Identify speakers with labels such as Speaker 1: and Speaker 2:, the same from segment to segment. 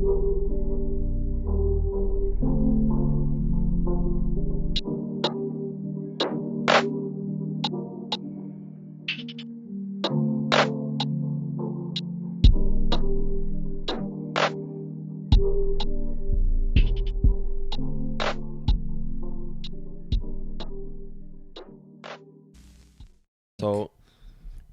Speaker 1: So,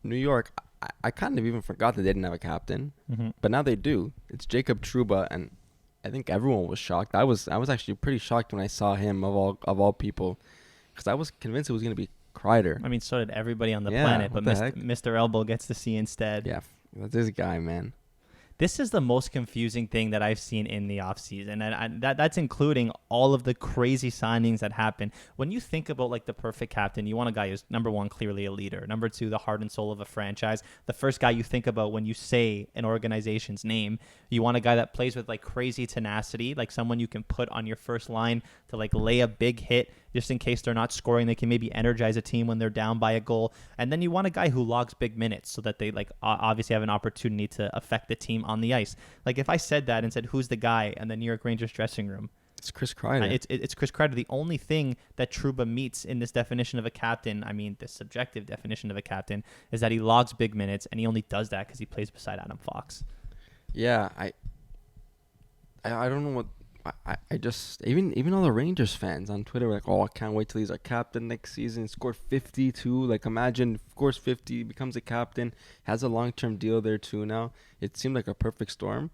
Speaker 1: New York, I kind of even forgot that they didn't have a captain, but now they do. It's Jacob Trouba, and I think everyone was shocked. I was actually pretty shocked when I saw him of all people, because I was convinced it was going to be Kreider.
Speaker 2: I mean, so did everybody on the planet, but Mr. Elbow gets to see instead.
Speaker 1: Yeah, this guy, man.
Speaker 2: This is the most confusing thing that I've seen in the offseason, and that's including all of the crazy signings that happen. When you think about like the perfect captain, you want a guy who's, number one, clearly a leader, number two, the heart and soul of a franchise. The first guy you think about when you say an organization's name, you want a guy that plays with like crazy tenacity, like someone you can put on your first line to like lay a big hit just in case they're not scoring. They can maybe energize a team when they're down by a goal. And then you want a guy who logs big minutes so that they like obviously have an opportunity to affect the team on the ice. Like if I said that and said, who's the guy in the New York Rangers dressing room?
Speaker 1: It's Chris Kreider.
Speaker 2: It's Chris Kreider. The only thing that Trouba meets in this definition of a captain, I mean, the subjective definition of a captain, is that he logs big minutes, and he only does that because he plays beside Adam Fox.
Speaker 1: Yeah, I don't know what... I just even all the Rangers fans on Twitter were like, oh, I can't wait till he's our captain next season. Score 52. Like, imagine scores 50, becomes a captain, has a long-term deal there too now. It seemed like a perfect storm.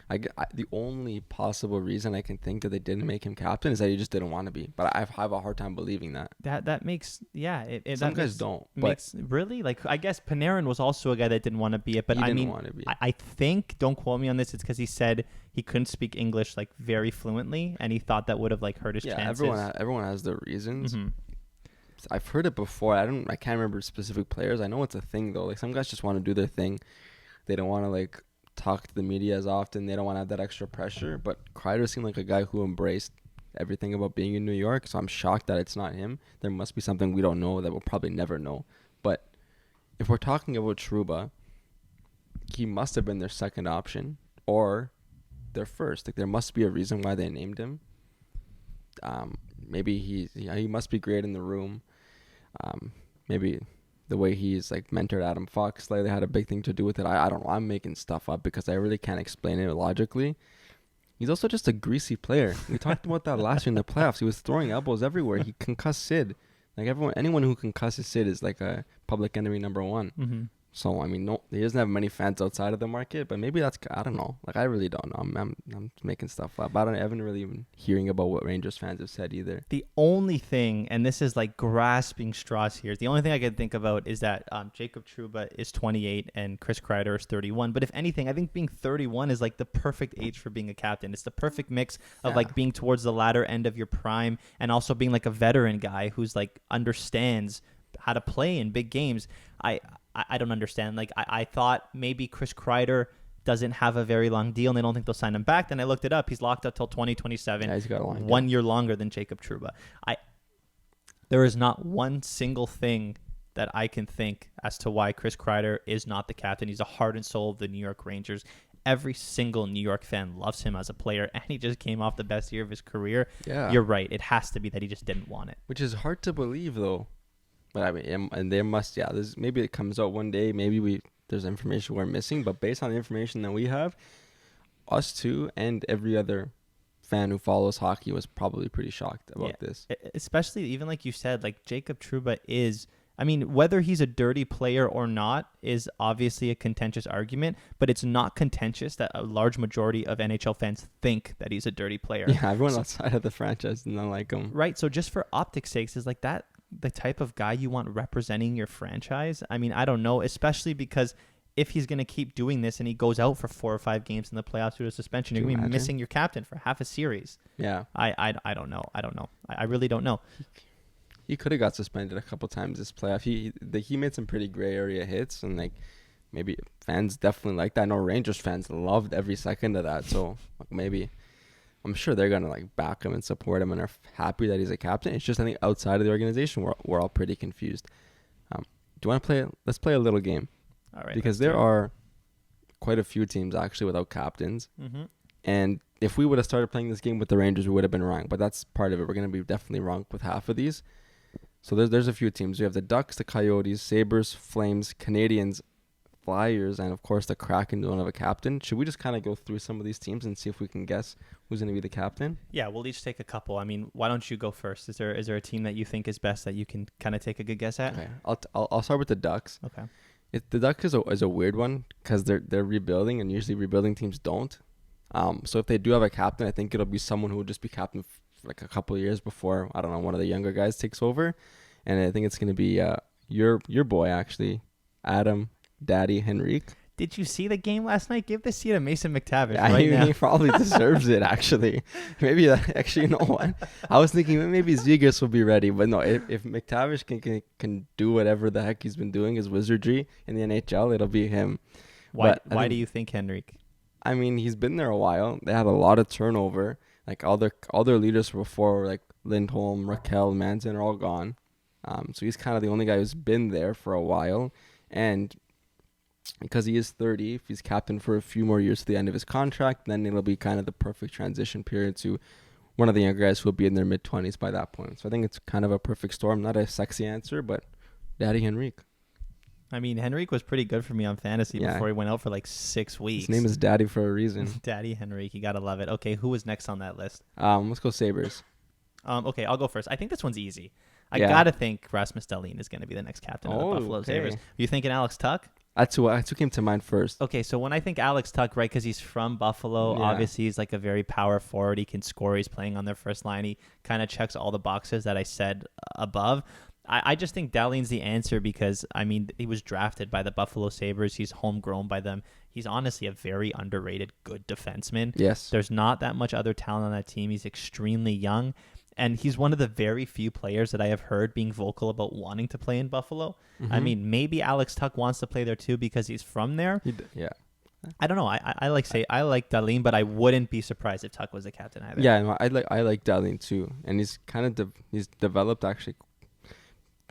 Speaker 1: The only possible reason I can think that they didn't make him captain is that he just didn't want to be. But I have a hard time believing that.
Speaker 2: That makes, yeah.
Speaker 1: Some guys don't.
Speaker 2: Really? Like, I guess Panarin was also a guy that didn't want to be it. But
Speaker 1: he didn't want to be.
Speaker 2: I think, don't quote me on this, it's because he said he couldn't speak English like very fluently, and he thought that would have like hurt his chances.
Speaker 1: Yeah, everyone has their reasons. Mm-hmm. I've heard it before. I can't remember specific players. I know it's a thing though. Like some guys just want to do their thing. They don't want to like talk to the media as often. They don't want to have that extra pressure. But Kreider seemed like a guy who embraced everything about being in New York. So I'm shocked that it's not him. There must be something we don't know that we'll probably never know. But if we're talking about Trouba, he must have been their second option or their first. Like there must be a reason why they named him. Maybe he must be great in the room. Maybe the way he's like mentored Adam Fox slightly had a big thing to do with it. I don't know. I'm making stuff up because I really can't explain it logically. He's also just a greasy player. We talked about that last year in the playoffs. He was throwing elbows everywhere. He concussed Sid. Like anyone who concusses Sid is like a public enemy number one. Mm-hmm. So I mean, no, he doesn't have many fans outside of the market, but maybe that's, I don't know. Like I really don't know. I'm making stuff up. I haven't really been hearing about what Rangers fans have said either.
Speaker 2: The only thing, and this is like grasping straws here, the only thing I can think about is that Jacob Trouba is 28 and Chris Kreider is 31. But if anything, I think being 31 is like the perfect age for being a captain. It's the perfect mix of like being towards the latter end of your prime and also being like a veteran guy who's like understands how to play in big games. I don't understand. Like I thought maybe Chris Kreider doesn't have a very long deal and they don't think they'll sign him back. Then I looked it up. He's locked up till 2027.
Speaker 1: Yeah, he's got a long
Speaker 2: 1 year longer than Jacob Trouba. There is not one single thing that I can think as to why Chris Kreider is not the captain. He's the heart and soul of the New York Rangers. Every single New York fan loves him as a player, and he just came off the best year of his career.
Speaker 1: Yeah.
Speaker 2: You're right. It has to be that he just didn't want it.
Speaker 1: Which is hard to believe, though. But I mean, and there must, maybe it comes out one day. Maybe there's information we're missing. But based on the information that we have, us two and every other fan who follows hockey was probably pretty shocked about this.
Speaker 2: Especially, even like you said, like Jacob Trouba is, I mean, whether he's a dirty player or not is obviously a contentious argument, but it's not contentious that a large majority of NHL fans think that he's a dirty player.
Speaker 1: Yeah, everyone outside of the franchise doesn't like him.
Speaker 2: Right, so just for optics' sakes, is like that the type of guy you want representing your franchise? I mean, I don't know, especially because if he's going to keep doing this and he goes out for 4 or 5 games in the playoffs due to suspension, you're going to be missing your captain for half a series.
Speaker 1: Yeah.
Speaker 2: I don't know. I really don't know.
Speaker 1: He could have got suspended a couple times this playoff. He made some pretty gray area hits, and like maybe fans definitely like that. I know Rangers fans loved every second of that. So maybe I'm sure they're gonna like back him and support him and are happy that he's a captain. It's just I think outside of the organization we're all pretty confused. Do you want to play? Let's play a little game.
Speaker 2: All right.
Speaker 1: Because there are quite a few teams actually without captains.
Speaker 2: Mm-hmm.
Speaker 1: And if we would have started playing this game with the Rangers, we would have been wrong. But that's part of it. We're going to be definitely wrong with half of these. So there's a few teams. We have the Ducks, the Coyotes, Sabres, Flames, Canadians, Flyers, and of course the Kraken don't have a captain. Should we just kind of go through some of these teams and see if we can guess who's going to be the captain?
Speaker 2: Yeah, we'll each take a couple. I mean, why don't you go first? Is there a team that you think is best that you can kind of take a good guess at?
Speaker 1: Okay, I'll start with the Ducks.
Speaker 2: Okay.
Speaker 1: The Ducks is a weird one because they're rebuilding, and usually rebuilding teams don't. So if they do have a captain, I think it'll be someone who will just be captain for like a couple of years before, I don't know, one of the younger guys takes over. And I think it's going to be your boy, actually, Adam Daddy Henrique.
Speaker 2: Did you see the game last night? Give the seat to Mason McTavish
Speaker 1: Yeah, he probably deserves it, actually. Maybe actually, you know what? I was thinking maybe Zegras will be ready. But no, if McTavish can do whatever the heck he's been doing, his wizardry in the NHL, it'll be him.
Speaker 2: Why do you think Henrique?
Speaker 1: I mean, he's been there a while. They had a lot of turnover. Like all their leaders before, like Lindholm, Raquel, Manson are all gone. So he's kind of the only guy who's been there for a while. And because he is 30, if he's captain for a few more years to the end of his contract, then it'll be kind of the perfect transition period to one of the younger guys who will be in their mid-20s by that point. So I think it's kind of a perfect storm. Not a sexy answer, but Daddy Henrique.
Speaker 2: I mean, Henrique was pretty good for me on fantasy before he went out for like 6 weeks.
Speaker 1: His name is Daddy for a reason.
Speaker 2: Daddy Henrique, you got to love it. Okay, who was next on that list?
Speaker 1: Let's go Sabres.
Speaker 2: Okay, I'll go first. I think this one's easy. I got to think Rasmus Dahlin is going to be the next captain of the Buffalo Sabres. Are you thinking Alex Tuch?
Speaker 1: That's who came to mind first.
Speaker 2: Okay, so when I think Alex Tuch, right, because he's from Buffalo, obviously he's like a very power forward. He can score. He's playing on their first line. He kind of checks all the boxes that I said above. I just think Dahlin's the answer because, I mean, he was drafted by the Buffalo Sabres. He's homegrown by them. He's honestly a very underrated, good defenseman.
Speaker 1: Yes.
Speaker 2: There's not that much other talent on that team. He's extremely young. And he's one of the very few players that I have heard being vocal about wanting to play in Buffalo. Mm-hmm. I mean, maybe Alex Tuch wants to play there too because he's from there.
Speaker 1: Yeah.
Speaker 2: I don't know. I like Dahlin, but I wouldn't be surprised if Tuch was the captain either.
Speaker 1: Yeah, no, I like Dahlin too, and he's kind of he's developed actually.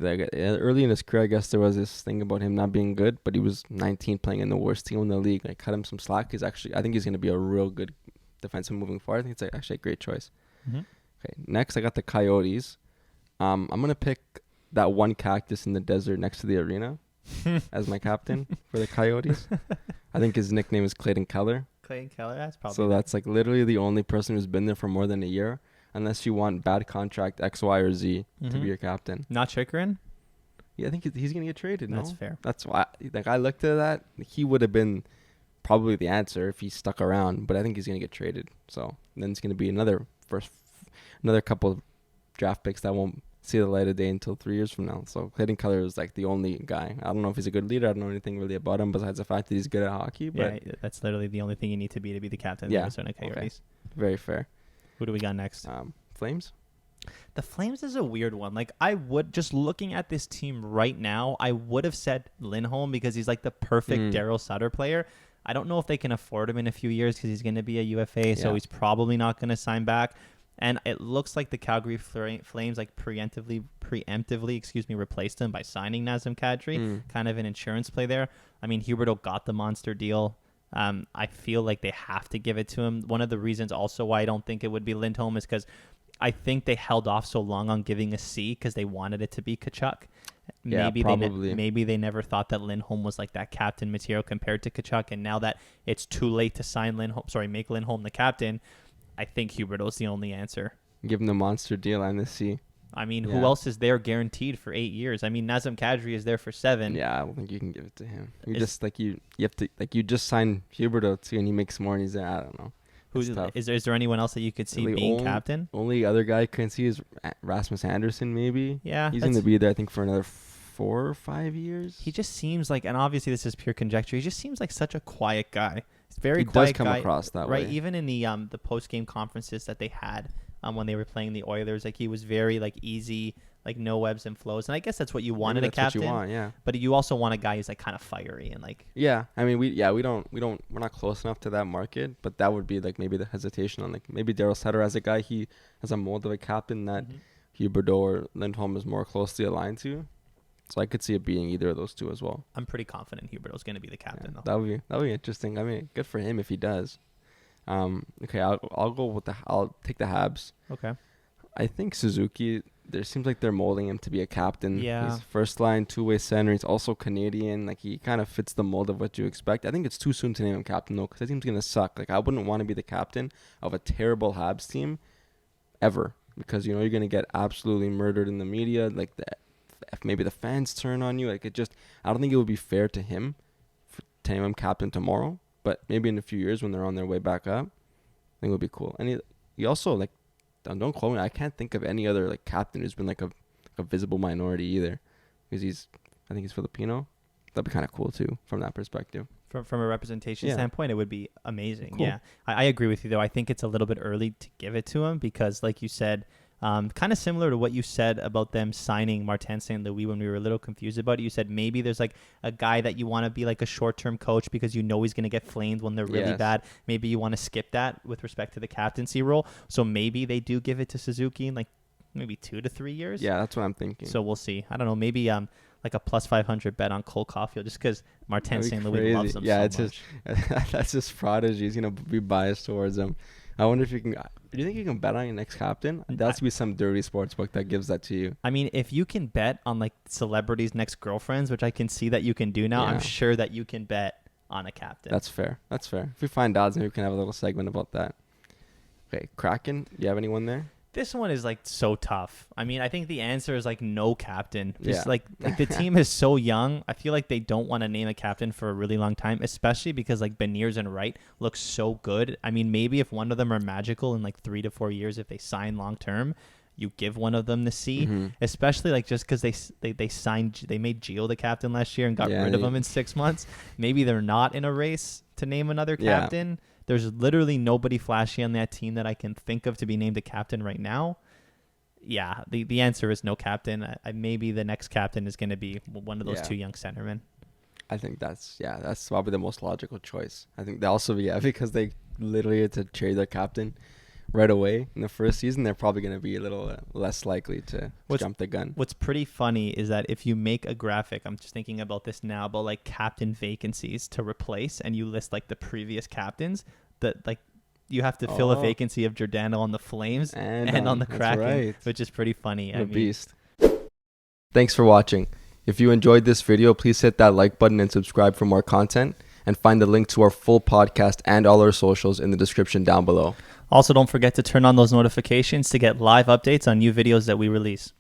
Speaker 1: Early in his career, I guess there was this thing about him not being good, but he was 19 playing in the worst team in the league. I cut him some slack. I think he's going to be a real good defenseman moving forward. I think it's actually a great choice. Mm-hmm. Okay, next I got the Coyotes. I'm going to pick that one cactus in the desert next to the arena as my captain for the Coyotes. I think his nickname is Clayton Keller.
Speaker 2: Clayton Keller, that's probably.
Speaker 1: So that's like literally the only person who's been there for more than a year. Unless you want bad contract X, Y, or Z to be your captain.
Speaker 2: Not Chikrin?
Speaker 1: Yeah, I think he's going to get traded, no?
Speaker 2: That's fair.
Speaker 1: That's why I looked at that. He would have been probably the answer if he stuck around, but I think he's going to get traded. So then it's going to be another couple of draft picks that won't see the light of day until 3 years from now. So Clayton Keller is like the only guy. I don't know if he's a good leader. I don't know anything really about him besides the fact that he's good at hockey. But
Speaker 2: yeah, that's literally the only thing you need to be the captain of the Arizona Coyotes.
Speaker 1: Okay. Very fair.
Speaker 2: Who do we got next?
Speaker 1: Flames?
Speaker 2: The Flames is a weird one. Like, I would, just looking at this team right now, I would have said Lindholm because he's like the perfect Daryl Sutter player. I don't know if they can afford him in a few years because he's going to be a UFA, so he's probably not going to sign back. And it looks like the Calgary Flames like preemptively, replaced him by signing Nazem Kadri, kind of an insurance play there. I mean, Huberdeau got the monster deal. I feel like they have to give it to him. One of the reasons also why I don't think it would be Lindholm is because I think they held off so long on giving a C because they wanted it to be Tkachuk. Maybe they never thought that Lindholm was like that captain material compared to Tkachuk, and now that it's too late to make Lindholm the captain, I think Huberdeau's the only answer.
Speaker 1: Give him the monster deal and the C.
Speaker 2: I mean, who else is there guaranteed for 8 years? I mean, Nazem Kadri is there for 7.
Speaker 1: Yeah, I don't think you can give it to him. You have to you just sign Huberdeau too, and he makes more, and he's there. I don't know.
Speaker 2: Is there anyone else that you could see being captain?
Speaker 1: Only other guy I can see is Rasmus Anderson, maybe.
Speaker 2: Yeah,
Speaker 1: he's going to be there, I think, for another 4 or 5 years.
Speaker 2: He just seems like, and obviously this is pure conjecture, he just seems like such a quiet guy. He's very quiet guy. He does come
Speaker 1: across that way.
Speaker 2: Right, even in the post-game conferences that they had when they were playing the Oilers, like he was very like easy, like no ebbs and flows. And I guess that's what you want in a captain. What you want, yeah. But you also want a guy who's like kind of fiery and like.
Speaker 1: Yeah, I mean we're not close enough to that market, but that would be like maybe the hesitation on like maybe Daryl Sutter as a guy, he has a mold of a captain that Huberdeau or Lindholm is more closely aligned to. So I could see it being either of those two as well.
Speaker 2: I'm pretty confident Huberdeau's going to be the captain though.
Speaker 1: That would be interesting. I mean, good for him if he does. Okay, I'll take the Habs.
Speaker 2: Okay.
Speaker 1: I think Suzuki. There seems like they're molding him to be a captain.
Speaker 2: Yeah.
Speaker 1: He's first line, two-way center. He's also Canadian. Like, he kind of fits the mold of what you expect. I think it's too soon to name him captain, though, because that team's going to suck. Like, I wouldn't want to be the captain of a terrible Habs team ever, because, you know, you're going to get absolutely murdered in the media. Like, maybe the fans turn on you. Like, I don't think it would be fair to him to name him captain tomorrow, but maybe in a few years when they're on their way back up, I think it would be cool. And he also, like, don't quote me, I can't think of any other like captain who's been like a visible minority either, because I think he's Filipino. That'd be kind of cool too from that perspective.
Speaker 2: From a representation standpoint, it would be amazing.
Speaker 1: Cool.
Speaker 2: Yeah, I agree with you though. I think it's a little bit early to give it to him because, like you said, kind of similar to what you said about them signing Martin St. Louis when we were a little confused about it. You said maybe there's like a guy that you want to be like a short-term coach because you know he's going to get flamed when they're really bad. Maybe you want to skip that with respect to the captaincy role. So maybe they do give it to Suzuki in like maybe 2 to 3 years.
Speaker 1: Yeah, that's what I'm thinking.
Speaker 2: So we'll see. I don't know. Maybe like a plus 500 bet on Cole Caulfield just because Martin St. Louis loves him so much.
Speaker 1: That's his prodigy. He's going to be biased towards him. I wonder if you can. Do you think you can bet on your next captain? There has to be some dirty sports book that gives that to you.
Speaker 2: I mean, if you can bet on like celebrities' next girlfriends, which I can see that you can do now, I'm sure that you can bet on a captain.
Speaker 1: That's fair. If we find odds, maybe we can have a little segment about that. Okay, Kraken. Do you have anyone there?
Speaker 2: This one is like so tough. I mean, I think the answer is like no captain. Just
Speaker 1: Yeah.
Speaker 2: like the team is so young. I feel like they don't want to name a captain for a really long time, especially because like Beniers and Wright look so good. I mean, maybe if one of them are magical in like 3 to 4 years, if they sign long term, you give one of them the C.
Speaker 1: Mm-hmm.
Speaker 2: Especially like just because they made Gio the captain last year and got rid of him in 6 months. Maybe they're not in a race to name another captain. There's literally nobody flashy on that team that I can think of to be named a captain right now. Yeah, the answer is no captain. Maybe the next captain is going to be one of those two young centermen.
Speaker 1: I think that's probably the most logical choice. I think they also because they literally had to trade their captain right away in the first season. They're probably going to be a little less likely to jump the gun. What's
Speaker 2: pretty funny is that if you make a graphic, I'm just thinking about this now, about like captain vacancies to replace, and you list like the previous captains, that like you have to fill a vacancy of Giordano on the Flames and on the Kraken, which is pretty funny.
Speaker 1: A beast. Thanks for watching. If you enjoyed this video, please hit that like button and subscribe for more content, and find the link to our full podcast and all our socials in the description down below.
Speaker 2: Also, don't forget to turn on those notifications to get live updates on new videos that we release.